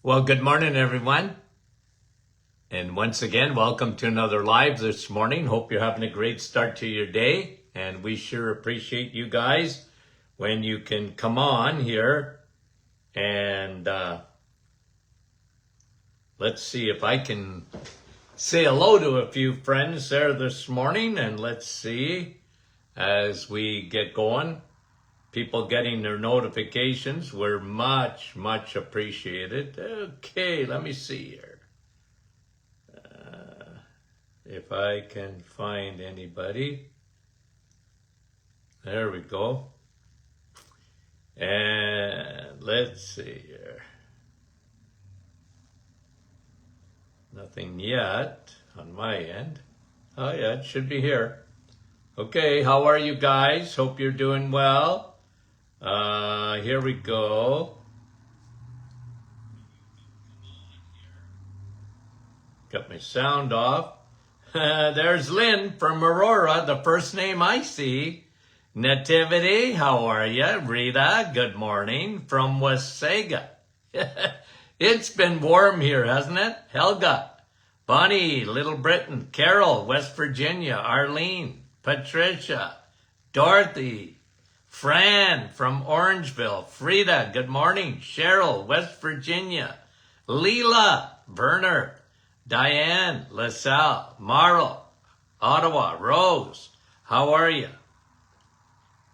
Well, good morning, everyone. And once again, welcome to another live this morning. Hope you're having a great start to your day. And we sure appreciate you guys when you can come on here. And let's see if I can say hello to a few friends there this morning. And let's see as we get going. People getting their notifications were much appreciated. Okay, let me see here. If I can find anybody. There we go. And let's see here. Nothing yet on my end. Oh yeah, it should be here. Okay, how are you guys? Hope you're doing well. Here we go. Got my sound off. There's Lynn from Aurora, the first name I see. Nativity, how are you? Rita, good morning from Wasaga. It's been warm here, hasn't it? Helga, Bonnie, Little Britain, Carol, West Virginia, Arlene, Patricia, Dorothy, Fran from Orangeville, Frida, good morning, Cheryl, West Virginia, Leela, Werner, Diane, LaSalle, Marl, Ottawa, Rose, how are you?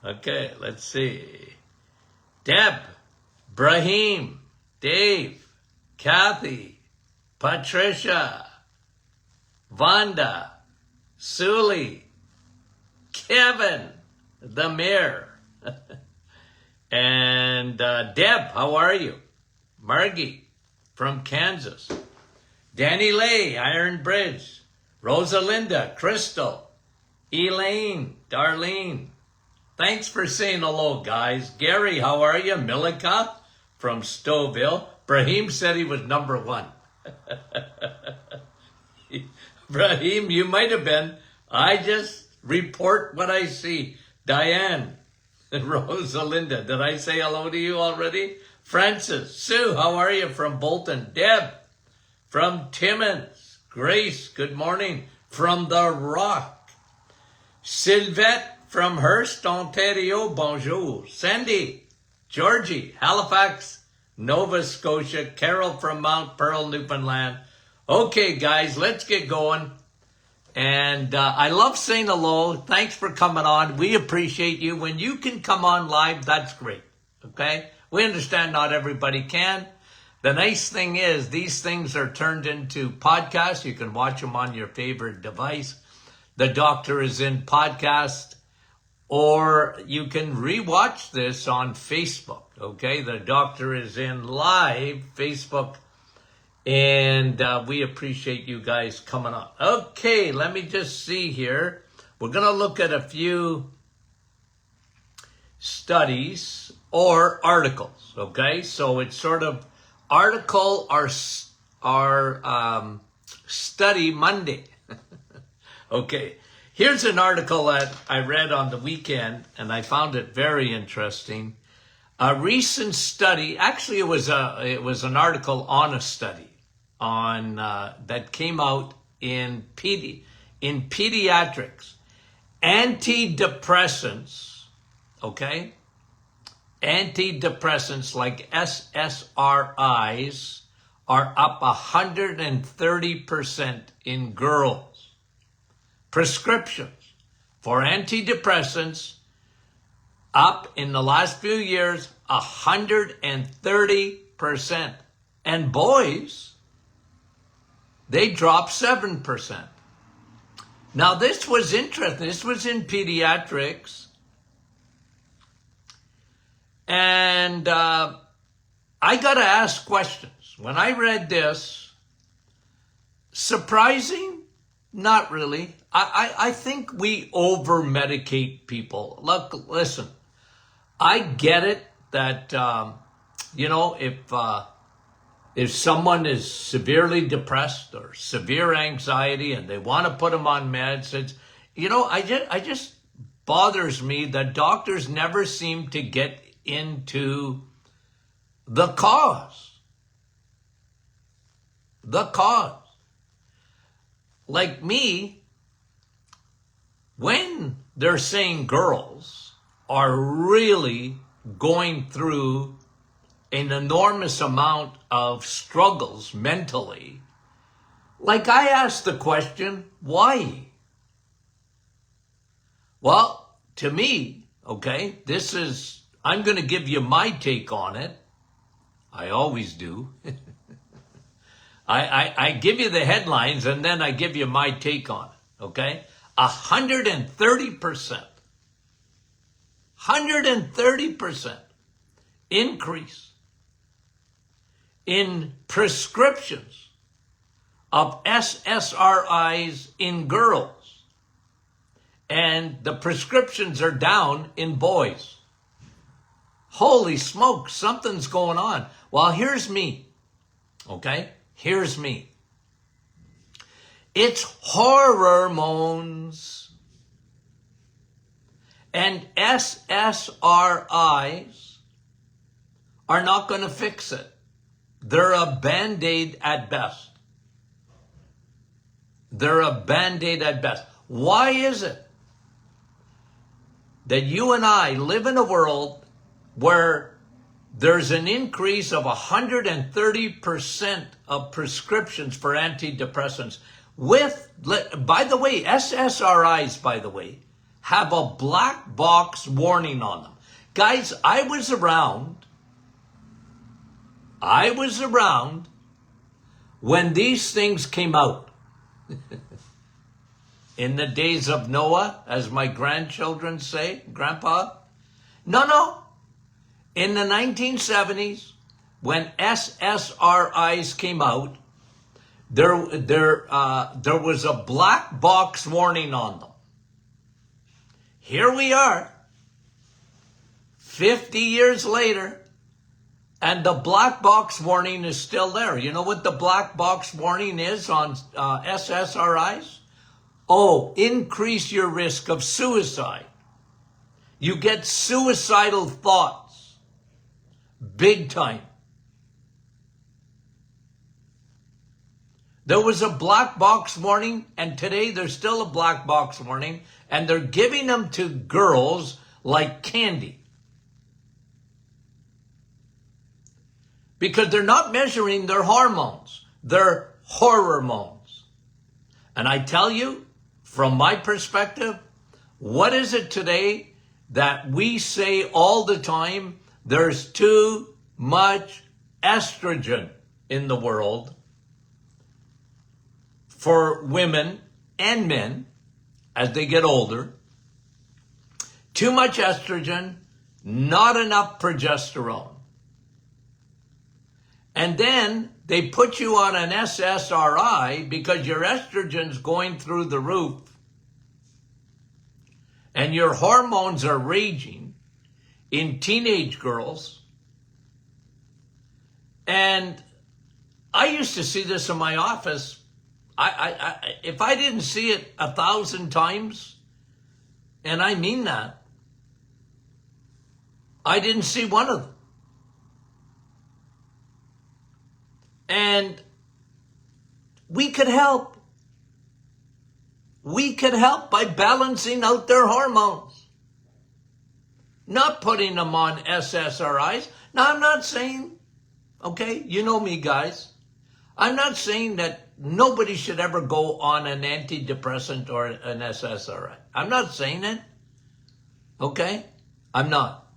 Okay, let's see. Deb, Brahim, Dave, Kathy, Patricia, Vanda, Suli, Kevin, the mayor, and Deb, how are you? Margie from Kansas. Danny Lay, Iron Bridge. Rosalinda, Crystal, Elaine, Darlene. Thanks for saying hello, guys. Gary, how are you? Milika from Stouffville. Brahim said he was number one. Brahim, you might have been. I just report what I see. Diane, Rosalinda, did I say hello to you already? Francis, Sue, how are you from Bolton? Deb, from Timmins. Grace, good morning from the Rock. Sylvette from Hearst, Ontario, bonjour. Sandy, Georgie, Halifax, Nova Scotia. Carol from Mount Pearl, Newfoundland. Okay, guys, let's get going. And I love saying hello. Thanks for coming on. We appreciate you. When you can come on live, that's great. Okay? We understand not everybody can. The nice thing is these things are turned into podcasts. You can watch them on your favorite device. The Doctor is in podcast. Or you can rewatch this on Facebook. Okay? The Doctor is in live Facebook. And we appreciate you guys coming on. Okay, let me just see here. We're going to look at a few studies or articles. Okay, so it's sort of article or study Monday. Okay, here's an article that I read on the weekend, and I found it very interesting. A recent study, actually it was an article on a study on that came out in pediatrics. Antidepressants, okay? Antidepressants like SSRIs are up 130% in girls. Prescriptions for antidepressants up in the last few years, 130%. And boys, they dropped 7%. Now, this was interesting. This was in pediatrics. And I got to ask questions. When I read this, surprising? Not really. I think we over-medicate people. Look, listen, I get it that, if someone is severely depressed or severe anxiety and they want to put them on meds, I just bothers me that doctors never seem to get into the cause. The cause. Like me, when they're saying girls are really going through an enormous amount of struggles mentally, like I asked the question, why? Well, to me, okay, I'm going to give you my take on it. I always do. I give you the headlines and then I give you my take on it, okay? 130% increase in prescriptions of SSRIs in girls. And the prescriptions are down in boys. Holy smoke, something's going on. Well, here's me, okay? Here's me. It's hormones. And SSRIs are not going to fix it. They're a Band-Aid at best. They're a Band-Aid at best. Why is it that you and I live in a world where there's an increase of 130% of prescriptions for antidepressants by the way, SSRIs, by the way, have a black box warning on them. Guys, I was around when these things came out. In the days of Noah, as my grandchildren say, Grandpa. No. In the 1970s, when SSRIs came out, there was a black box warning on them. Here we are, 50 years later, and the black box warning is still there. You know what the black box warning is on SSRIs? Oh, increase your risk of suicide. You get suicidal thoughts. Big time. There was a black box warning, and today there's still a black box warning, and they're giving them to girls like candy. Because they're not measuring their hormones. They're hormones. And I tell you, from my perspective, what is it today that we say all the time? There's too much estrogen in the world for women and men as they get older. Too much estrogen, not enough progesterone. And then they put you on an SSRI because your estrogen's going through the roof and your hormones are raging in teenage girls. And I used to see this in my office. If I didn't see it 1,000 times, and I mean that, I didn't see one of them. And we could help. We could help by balancing out their hormones. Not putting them on SSRIs. Now, I'm not saying, okay, you know me, guys. I'm not saying that nobody should ever go on an antidepressant or an SSRI. I'm not saying it. Okay? I'm not.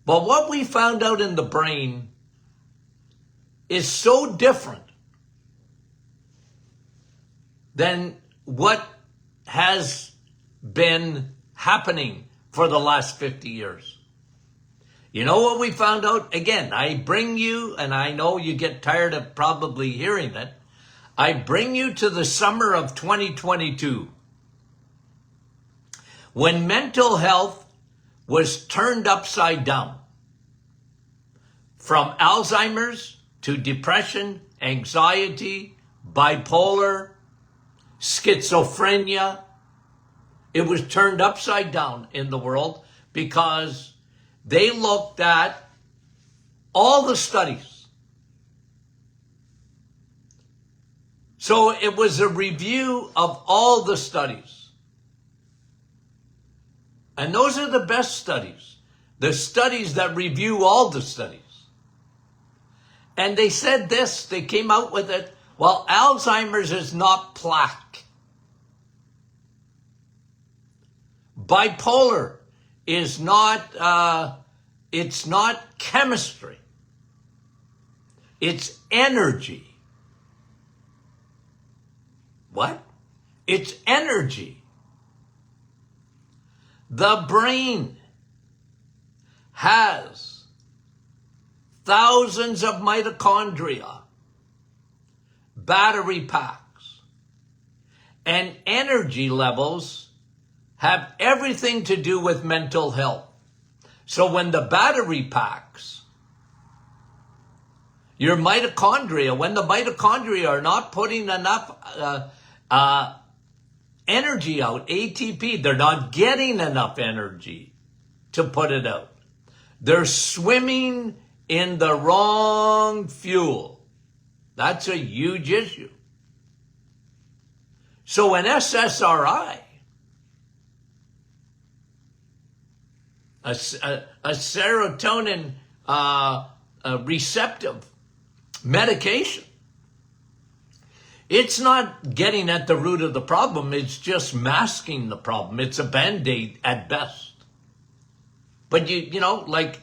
But what we found out in the brain is so different than what has been happening for the last 50 years. You know what we found out? Again, I bring you, and I know you get tired of probably hearing it, I bring you to the summer of 2022, when mental health was turned upside down. From Alzheimer's to depression, anxiety, bipolar, schizophrenia. It was turned upside down in the world because they looked at all the studies. So it was a review of all the studies. And those are the best studies. The studies that review all the studies. And they said this, they came out with it, well, Alzheimer's is not plaque. Bipolar is not, it's not chemistry. It's energy. What? It's energy. The brain has thousands of mitochondria, battery packs, and energy levels have everything to do with mental health. So when the battery packs, your mitochondria, when the mitochondria are not putting enough energy out, ATP, they're not getting enough energy to put it out. They're swimming in the wrong fuel. That's a huge issue. So an SSRI, a serotonin receptive medication, it's not getting at the root of the problem. It's just masking the problem. It's a Band-Aid at best. But you know, like,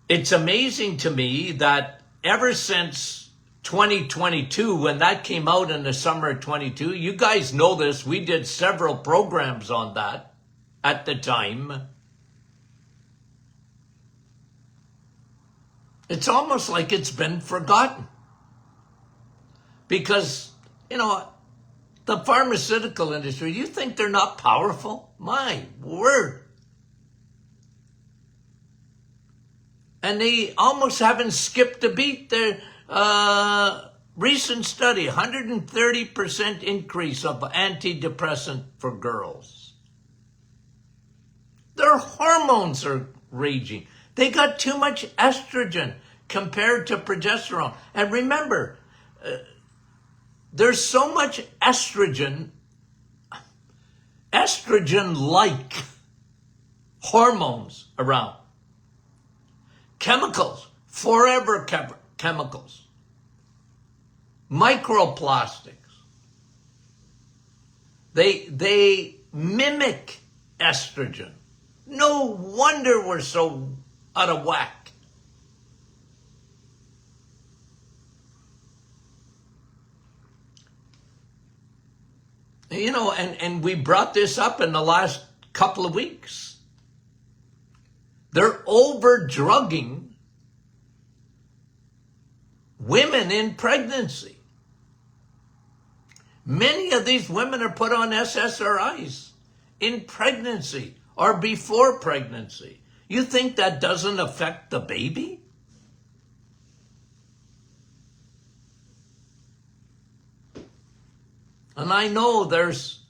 it's amazing to me that ever since 2022, when that came out in the summer of 22, you guys know this, we did several programs on that at the time. It's almost like it's been forgotten. Because, you know, the pharmaceutical industry, you think they're not powerful? My word. And they almost haven't skipped a beat. Their recent study, 130% increase of antidepressant for girls. Their hormones are raging. They got too much estrogen compared to progesterone. And remember, there's so much estrogen-like hormones around. Chemicals, forever chemicals. Microplastics. They mimic estrogen. No wonder we're so out of whack. You know, and we brought this up in the last couple of weeks. They're over-drugging women in pregnancy. Many of these women are put on SSRIs in pregnancy or before pregnancy. You think that doesn't affect the baby? And I know there's,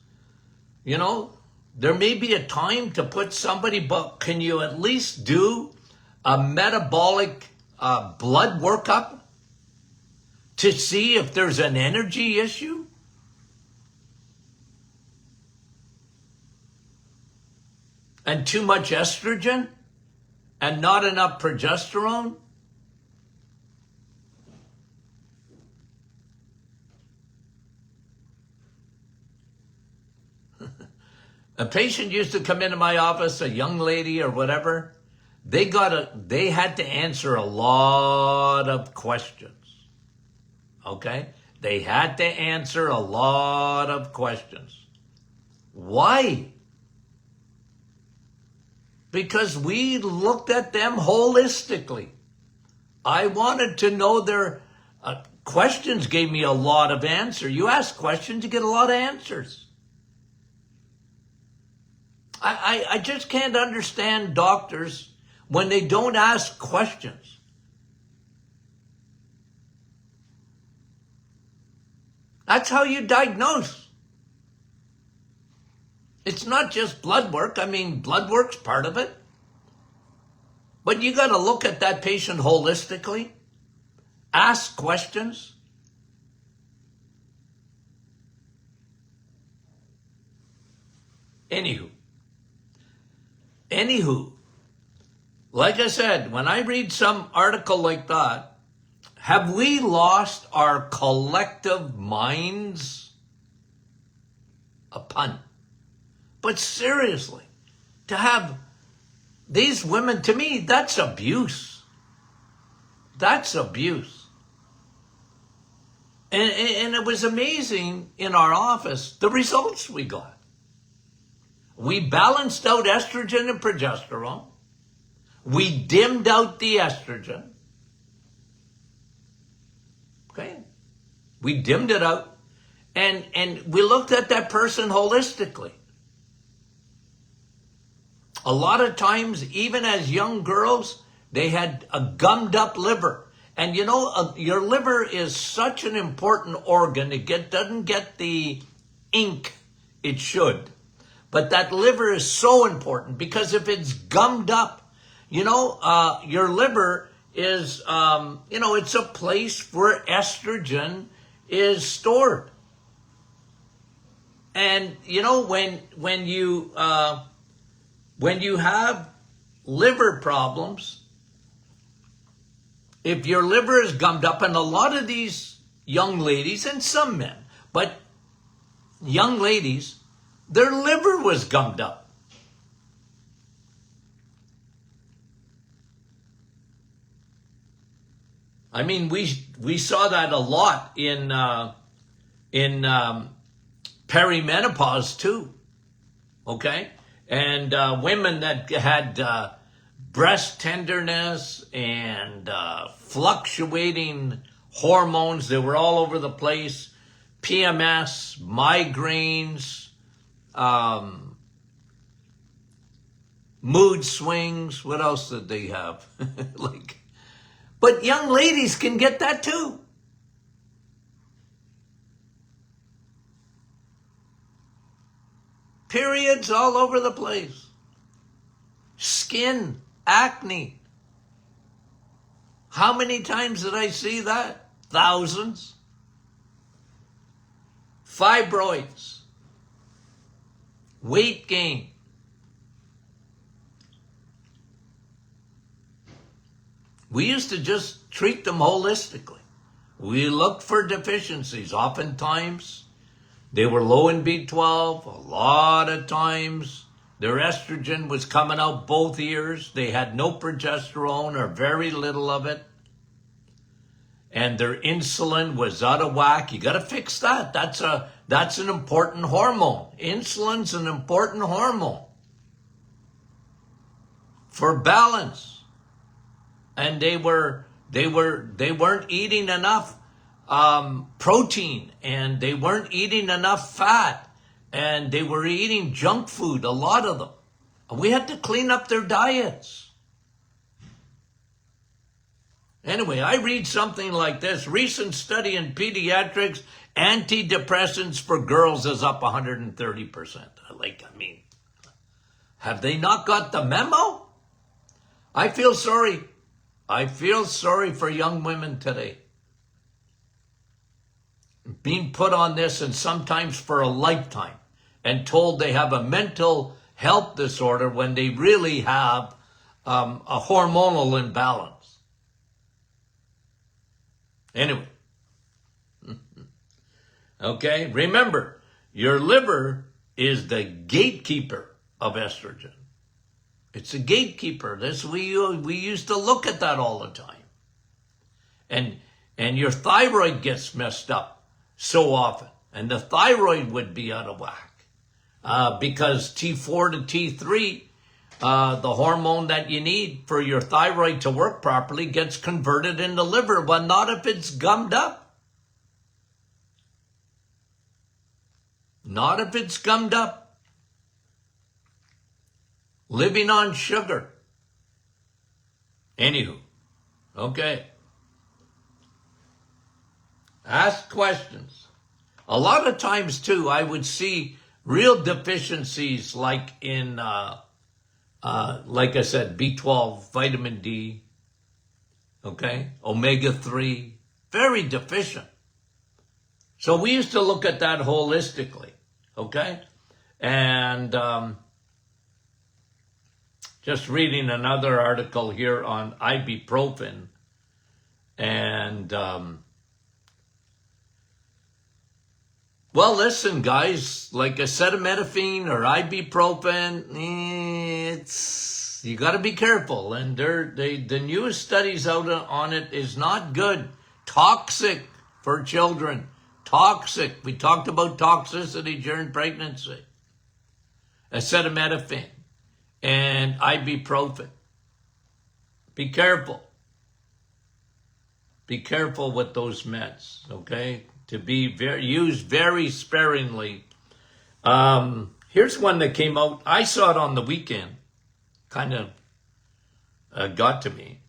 you know, there may be a time to put somebody, but can you at least do a metabolic blood workup to see if there's an energy issue? And too much estrogen and not enough progesterone? A patient used to come into my office, a young lady or whatever. They had to answer a lot of questions. Okay? They had to answer a lot of questions. Why? Because we looked at them holistically. I wanted to know their questions gave me a lot of answer. You ask questions, you get a lot of answers. I just can't understand doctors when they don't ask questions. That's how you diagnose. It's not just blood work. I mean, blood work's part of it. But you got to look at that patient holistically. Ask questions. Anywho, like I said, when I read some article like that, have we lost our collective minds? A pun. But seriously, to have these women, to me, that's abuse. That's abuse. And it was amazing in our office, the results we got. We balanced out estrogen and progesterone. We dimmed out the estrogen. Okay? We dimmed it out. And we looked at that person holistically. A lot of times, even as young girls, they had a gummed up liver. And you know, your liver is such an important organ. It doesn't get the ink it should. But that liver is so important because if it's gummed up, you know, your liver is, you know, it's a place where estrogen is stored. And, you know, when you have liver problems, if your liver is gummed up, and a lot of these young ladies, and some men, but young ladies, their liver was gummed up. I mean, we saw that a lot in perimenopause too, okay? And women that had breast tenderness and fluctuating hormones, they were all over the place, PMS, migraines, mood swings. What else did they have? But young ladies can get that too. Periods all over the place. Skin, acne. How many times did I see that? Thousands. Fibroids. Weight gain. We used to just treat them holistically. We looked for deficiencies. Oftentimes, they were low in B12. A lot of times, their estrogen was coming out both ears. They had no progesterone or very little of it. And their insulin was out of whack. You got to fix that. That's an important hormone. Insulin's an important hormone for balance. And they weren't eating enough protein, and they weren't eating enough fat, and they were eating junk food, a lot of them. We had to clean up their diets. Anyway, I read something like this. Recent study in pediatrics, antidepressants for girls is up 130%. I mean, have they not got the memo? I feel sorry for young women today. Being put on this, and sometimes for a lifetime, and told they have a mental health disorder when they really have a hormonal imbalance. Anyway. Okay, remember, your liver is the gatekeeper of estrogen. It's a gatekeeper. We used to look at that all the time. And your thyroid gets messed up so often. And the thyroid would be out of whack. Because T4 to T3, the hormone that you need for your thyroid to work properly, gets converted in the liver, but not if it's gummed up. Not if it's gummed up. Living on sugar. Anywho, okay. Ask questions. A lot of times, too, I would see real deficiencies like in, like I said, B12, vitamin D, okay, omega-3, very deficient. So we used to look at that holistically, okay? And just reading another article here on ibuprofen. And, well, listen, guys, like acetaminophen or ibuprofen, you got to be careful. And the newest studies out on it is not good. Toxic for children. Toxic. We talked about toxicity during pregnancy. Acetaminophen and ibuprofen. Be careful. Be careful with those meds, okay? To be used very sparingly. Here's one that came out. I saw it on the weekend. Kind of got to me.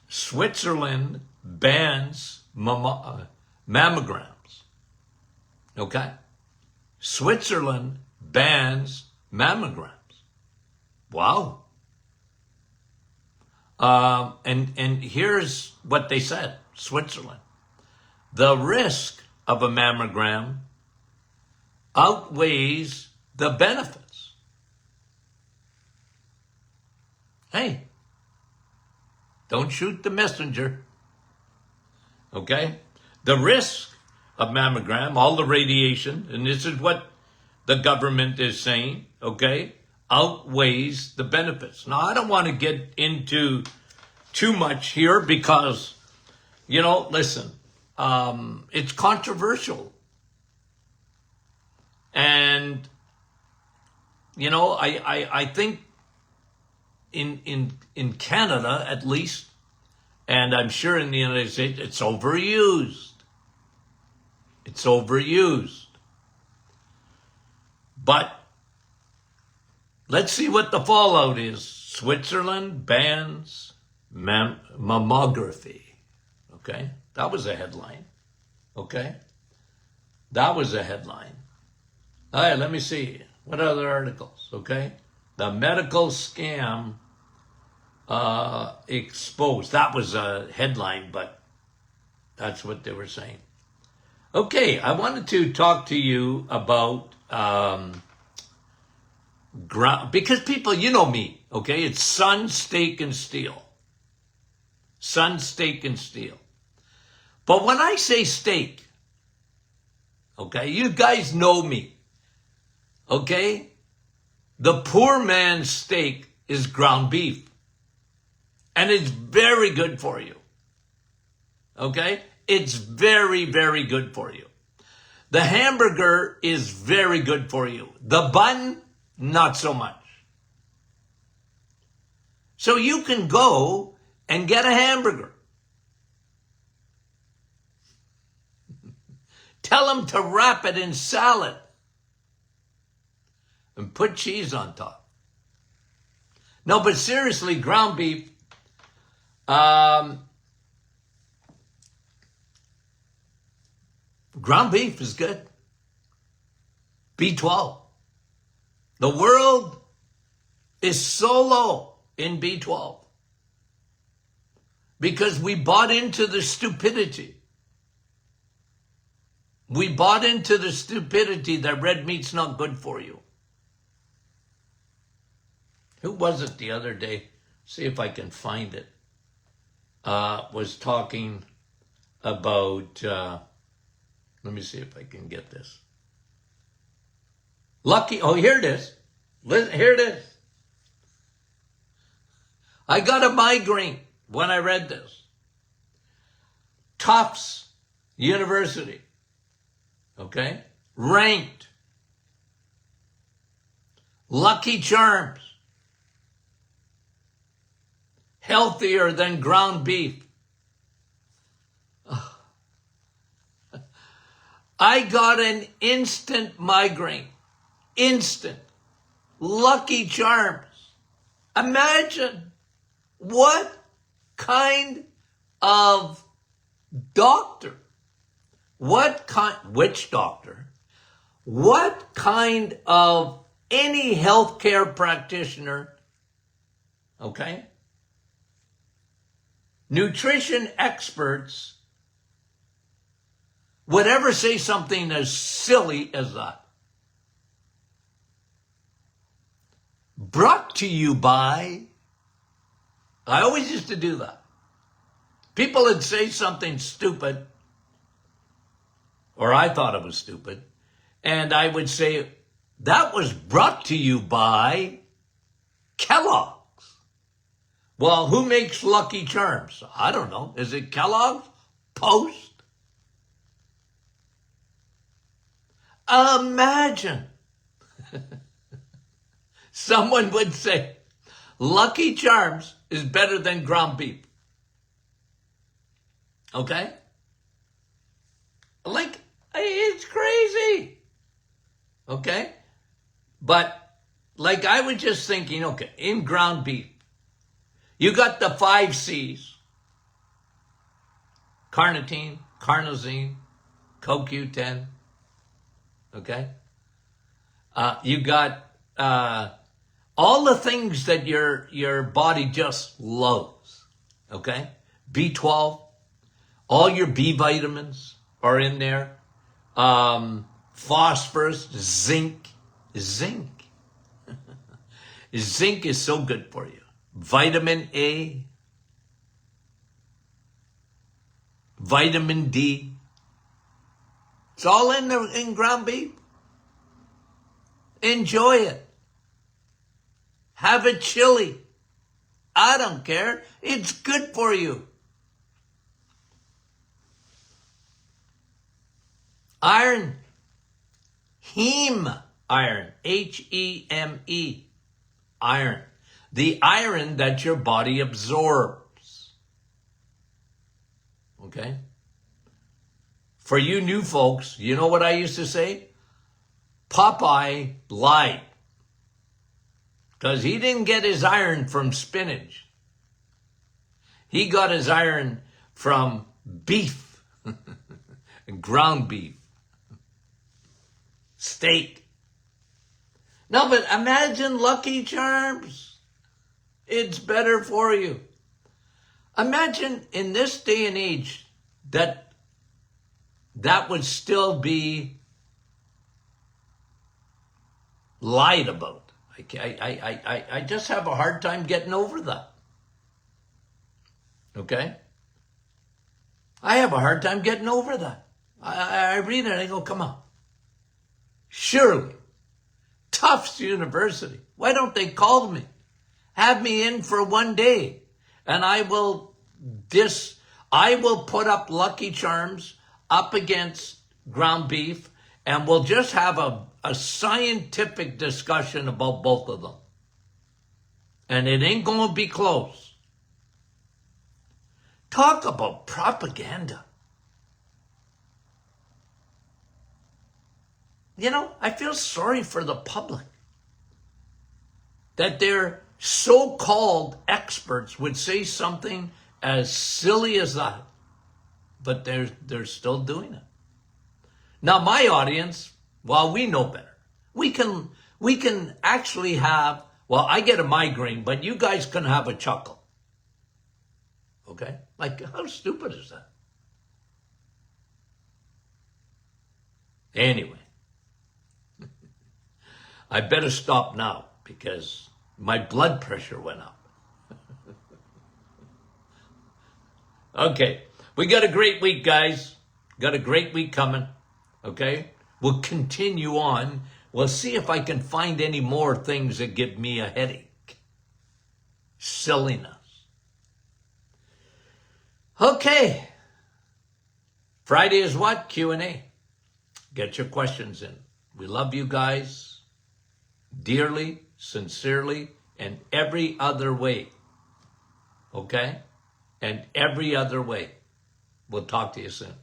Switzerland bans mammograms. Okay? Switzerland bans mammograms. Wow. And here's what they said, Switzerland. The risk of a mammogram outweighs the benefits. Hey, don't shoot the messenger. Okay? The risk of mammogram, all the radiation, and this is what the government is saying, okay, outweighs the benefits. Now, I don't want to get into too much here because, listen, it's controversial. And, I think in Canada, at least, and I'm sure in the United States, it's overused. It's overused. But let's see what the fallout is. Switzerland bans mammography. Okay? That was a headline. Okay? That was a headline. All right, let me see. What other articles? Okay? The medical scam exposed. That was a headline, but that's what they were saying. Okay, I wanted to talk to you about because people, you know me, okay? It's sun, steak, and steel. Sun, steak, and steel. But when I say steak, okay, you guys know me, okay? The poor man's steak is ground beef. And it's very good for you. Okay? It's very, very good for you. The hamburger is very good for you. The bun, not so much. So you can go and get a hamburger. Tell them to wrap it in salad and put cheese on top. No, but seriously, ground beef, ground beef is good. B12. The world is so low in B12 because we bought into the stupidity. We bought into the stupidity that red meat's not good for you. Who was it the other day? See if I can find it. Was talking about, let me see if I can get this. Here it is. Here it is. I got a migraine when I read this. Tufts University, okay, ranked Lucky Charms healthier than ground beef. I got an instant migraine. Instant. Lucky Charms. Imagine what kind of doctor, which doctor, what kind of any healthcare practitioner, okay, nutrition experts would ever say something as silly as that. brought to you by, I always used to do that. People would say something stupid, or I thought it was stupid, and I would say, that was brought to you by Kellogg's. Well, who makes Lucky Charms? I don't know. Is it Kellogg's? Post? Imagine someone would say, Lucky Charms is better than ground beef. Okay? Like, it's crazy. Okay? But, like, I was just thinking, okay, in ground beef, you got the 5 C's. Carnitine, carnosine, CoQ10. Okay? You got all the things that your body just loves. Okay? B12, all your B vitamins are in there. Phosphorus, zinc. Zinc is so good for you. Vitamin A, vitamin D. It's all in ground beef. Enjoy it. Have a chili. I don't care. It's good for you. Iron. Heme iron. Heme. Iron. The iron that your body absorbs. Okay? For you new folks, you know what I used to say? Popeye lied. Because he didn't get his iron from spinach. He got his iron from beef. Ground beef. Steak. No, but imagine Lucky Charms. It's better for you. Imagine in this day and age that would still be lied about. I just have a hard time getting over that. Okay? I have a hard time getting over that. I read it and I go, come on. Surely, Tufts University, why don't they call me? Have me in for one day and I will put up Lucky Charms up against ground beef and we'll just have a scientific discussion about both of them. And it ain't going to be close. Talk about propaganda. You know, I feel sorry for the public that their so-called experts would say something as silly as that, but they're still doing it. Now, my audience, well, we know better. We can actually have, well, I get a migraine, but you guys can have a chuckle. Okay? Like, how stupid is that? Anyway. I better stop now because my blood pressure went up. Okay. We got a great week, guys. Got a great week coming. Okay. We'll continue on. We'll see if I can find any more things that give me a headache. Silliness. Okay. Friday is what? Q&A. Get your questions in. We love you guys. Dearly, sincerely, and every other way. Okay? And every other way. We'll talk to you soon.